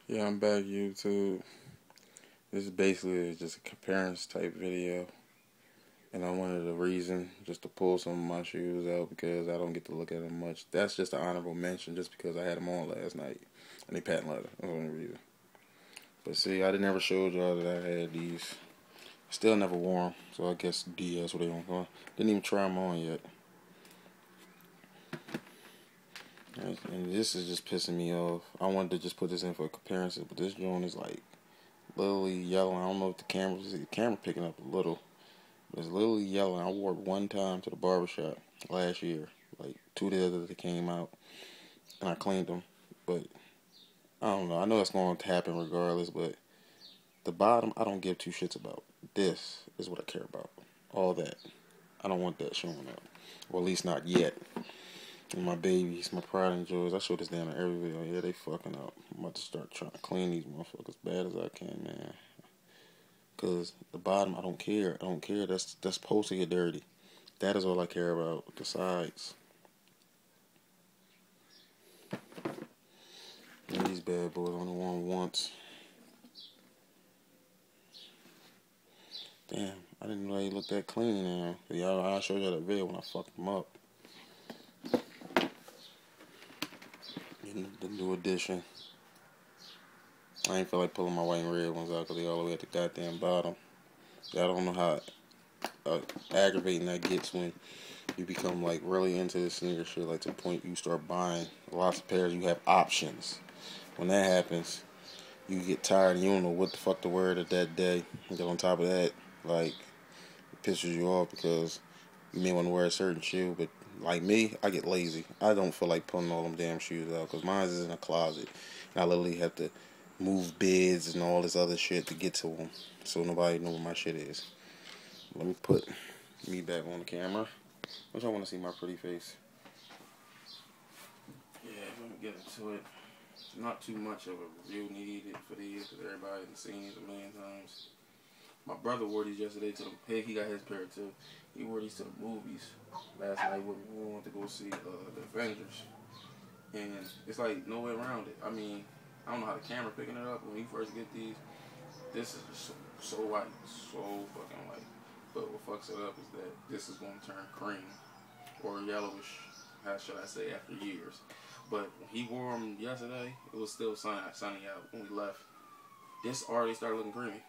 Yeah, I'm back YouTube. This is basically just a comparison type video. And I wanted a reason just to pull some of my shoes out because I don't get to look at them much. That's just an honorable mention just because I had them on last night. And they patent leather. That's the only reason. But see, I never showed y'all that I had these. Still never wore them. So I guess DS what they want to call. Didn't even try them on yet. And this is just pissing me off. I wanted to just put this in for a comparison, but this joint is like literally yellow. I don't know if the camera picking up a little. But it's literally yellow. I wore it one time to the barbershop last year. Like 2 days after they came out. And I cleaned them. But I don't know. I know it's going to happen regardless, but the bottom I don't give two shits about. This is what I care about. All that. I don't want that showing up. Or at least not yet. And my babies, my pride and joys. I show this down in every video. Yeah, they fucking up. I'm about to start trying to clean these motherfuckers as bad as I can, man. Cause the bottom, I don't care. I don't care. That's supposed to get dirty. That is all I care about. The sides. And these bad boys only worn once. Damn, I didn't know they looked that clean now. Y'all, I'll show y'all that video when I fucked them up. The new edition. I ain't feel like pulling my white and red ones out because they all the way at the goddamn bottom. Y'all don't know how aggravating that gets when you become like really into this sneaker shit, like to the point you start buying lots of pairs. You have options. When that happens, you get tired and you don't know what the fuck to wear that day. And then on top of that, like, it pisses you off because you may want to wear a certain shoe, but like me, I get lazy. I don't feel like pulling all them damn shoes out because mine is in a closet. And I literally have to move beds and all this other shit to get to them, so nobody know where my shit is. Let me put me back on the camera. Don't y'all want to see my pretty face? Yeah, let me get into it. Not too much of a review needed for these because everybody has seen these a million times. My brother wore these yesterday to the pig. He got his pair too. He wore these to the movies last night when we went to go see the Avengers. And it's like no way around it. I mean, I don't know how the camera picking it up. When you first get these, this is just so white, so fucking white. But what fucks it up is that this is going to turn cream or yellowish, how should I say, after years. But when he wore them yesterday, it was still sunny out when we left. This already started looking creamy.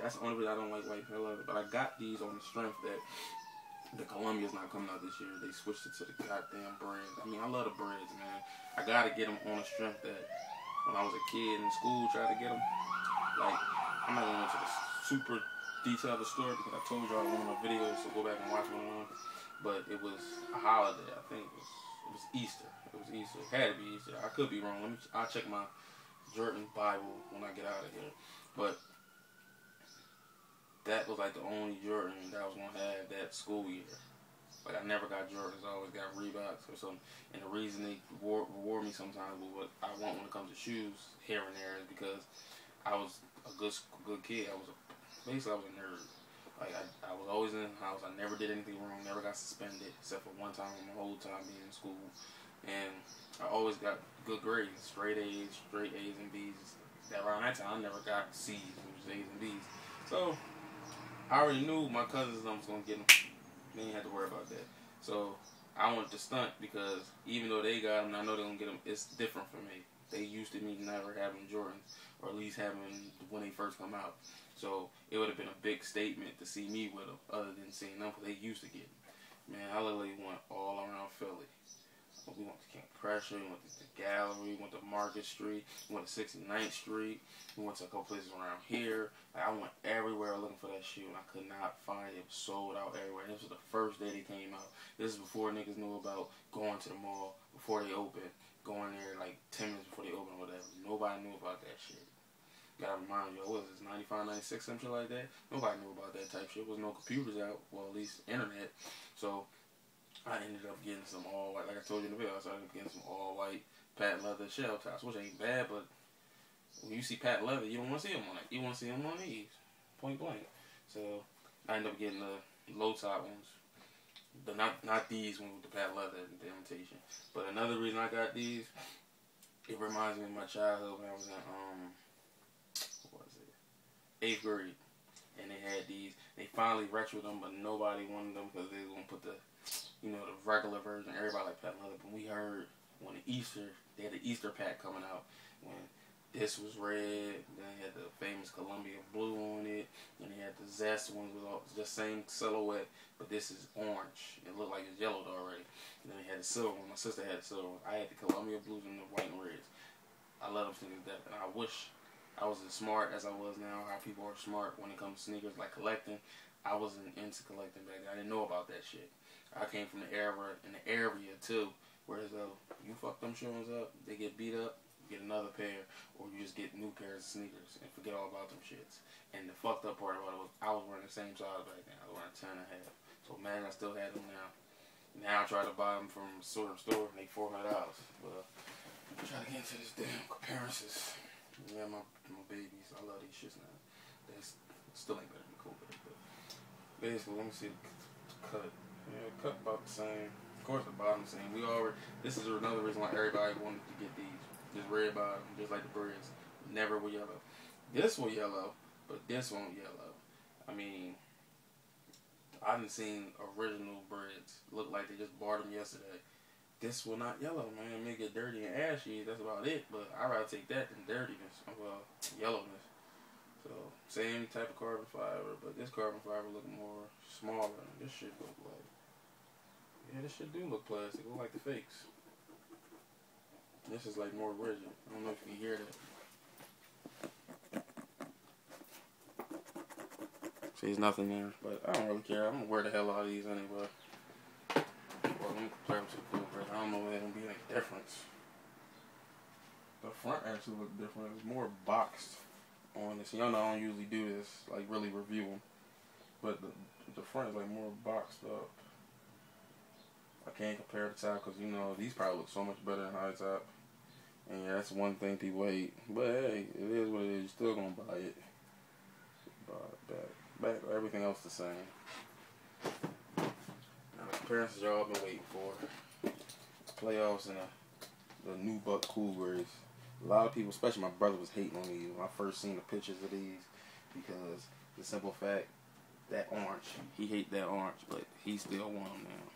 That's the only reason I don't like white leather. But I got these on the strength that the Columbia's not coming out this year. They switched it to the goddamn brand. I mean, I love the breads, man. I gotta get them on the strength that when I was a kid in school, tried to get them. Like, I'm not going into the super detail of the story because I told y'all in one of my videos, so go back and watch one of them. But it was a holiday. I think it was Easter. It was Easter. It had to be Easter. I could be wrong. I'll check my Jordan Bible when I get out of here. But that was like the only Jordan that I was gonna have that school year. Like I never got Jordans. I always got Reeboks or something. And the reason they reward me sometimes with what I want when it comes to shoes here and there is because I was a good kid. Basically I was a nerd. Like I was always in the house. I never did anything wrong. Never got suspended except for one time in my whole time being in school. And I always got good grades, straight A's and B's. Around that time I never got C's, which was A's and B's. So I already knew my cousins I was gonna get them. They didn't have to worry about that. So I wanted to stunt because even though they got them, I know they're gonna get them. It's different for me. They used to me never having Jordans, or at least having when they first come out. So it would have been a big statement to see me with them, other than seeing them because they used to get them. Man, I literally went all around Philly. We went to King Pressure, we went to the Gallery, we went to Market Street, we went to 69th Street, we went to a couple places around here. Like, I went everywhere looking for that shoe, and I could not find it. It was sold out everywhere. And this was the first day they came out. This is before niggas knew about going to the mall, before they opened, going there like 10 minutes before they opened or whatever. Nobody knew about that shit. Gotta remind you, what was this, 95, 96, something like that? Nobody knew about that type shit. There was no computers out, well, at least internet. So I ended up getting some all white, like I told you in the video, I started getting some all white patent leather Shoutout, which ain't bad, but when you see patent leather, you don't want to see them on it. You want to see them on these, point blank. So I ended up getting the low top ones, but not these ones with the patent leather, the imitation. But another reason I got these It reminds me of my childhood when I was in what was it, 8th grade, and they had these. They finally retroed them, but nobody wanted them because they was gonna put the, the regular version. Everybody like that leather, but we heard when they had the Easter pack coming out when this was red, then they had the famous Columbia blue on it, and they had the Zest ones with all the same silhouette, but this is orange. It looked like it's yellowed already. And then they had the silver one. My sister had the silver one. I had the Columbia blues and the white and reds. I love them sneakers to death, and I wish I was as smart as I was now. How people are smart when it comes to sneakers, like collecting. I wasn't into collecting back then. I didn't know about that shit. I came from the area too, where you fuck them shoes up, they get beat up, you get another pair, or you just get new pairs of sneakers and forget all about them shits. And the fucked up part about it was I was wearing the same size back then. I was wearing 10 and a half. So man, I still had them now. Now I try to buy them from a certain store and they $400. But try to get into this damn comparisons. Yeah, my babies, I love these shits now. They still ain't better than cool, but basically, let me see the cut. Yeah, cut about the same. Of course, the bottom the same. This is another reason why everybody wanted to get these. Just red bottom, just like the breads. Never were yellow. This was yellow, but this won't yellow. I mean, I done seen original breads look like they just bought them yesterday. This will not yellow, man. It may get dirty and ashy. That's about it. But I'd rather take that than dirtiness. Well, yellowness. So, same type of carbon fiber, but this carbon fiber look more smaller. This shit look like, yeah, this shit do look plastic. Look like the fakes. This is like more rigid. I don't know if you can hear that. See, there's nothing there, but I don't really care. I'm gonna wear the hell out of these anyway. Well, let me compare them to the blue bread. I don't know if there's gonna be any difference. The front actually look different. It's more boxed on this. Y'all know I don't usually do this, like really review them, but the front is like more boxed up. I can't compare the top because these probably look so much better than high top, and yeah, that's one thing people hate. But hey, it is what it is. You're still gonna buy it. Back, everything else the same. Now the comparisons y'all been waiting for. Playoffs and the new Buck Cool Breeze. A lot of people, especially my brother, was hating on these when I first seen the pictures of these because the simple fact that orange, he hate that orange, but he still want them now.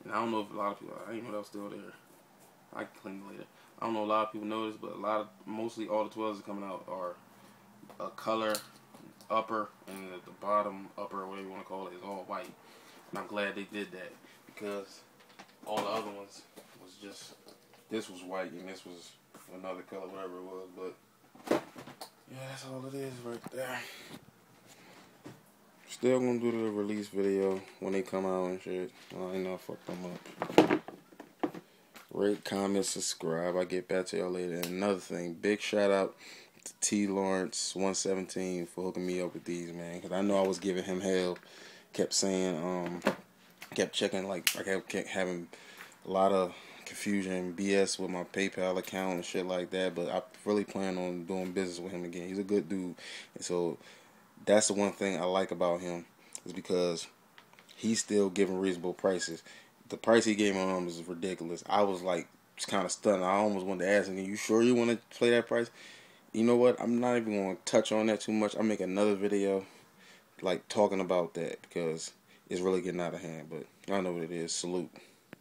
And I don't know if a lot of people, I didn't know that was still there. I can clean it later. I don't know if a lot of people notice, but mostly all the 12s that coming out are a color upper, and the bottom upper, whatever you want to call it, is all white. And I'm glad they did that because all the other ones was just, this was white and this was another color, whatever it was. But yeah, that's all it is right there. Still gonna do the release video when they come out and shit. I know I fucked them up. Rate, comment, subscribe. I'll get back to y'all later. And another thing, big shout out to T Lawrence 117 for hooking me up with these, man. Because I know I was giving him hell. Kept saying, kept checking, like I kept having a lot of confusion, BS with my PayPal account and shit like that. But I really plan on doing business with him again. He's a good dude. And so that's the one thing I like about him is because he's still giving reasonable prices. The price he gave on them is ridiculous. I was like kind of stunned. I almost wanted to ask him, you sure you want to play that price? You know what? I'm not even going to touch on that too much. I'll make another video like talking about that because it's really getting out of hand. But I know what it is. Salute.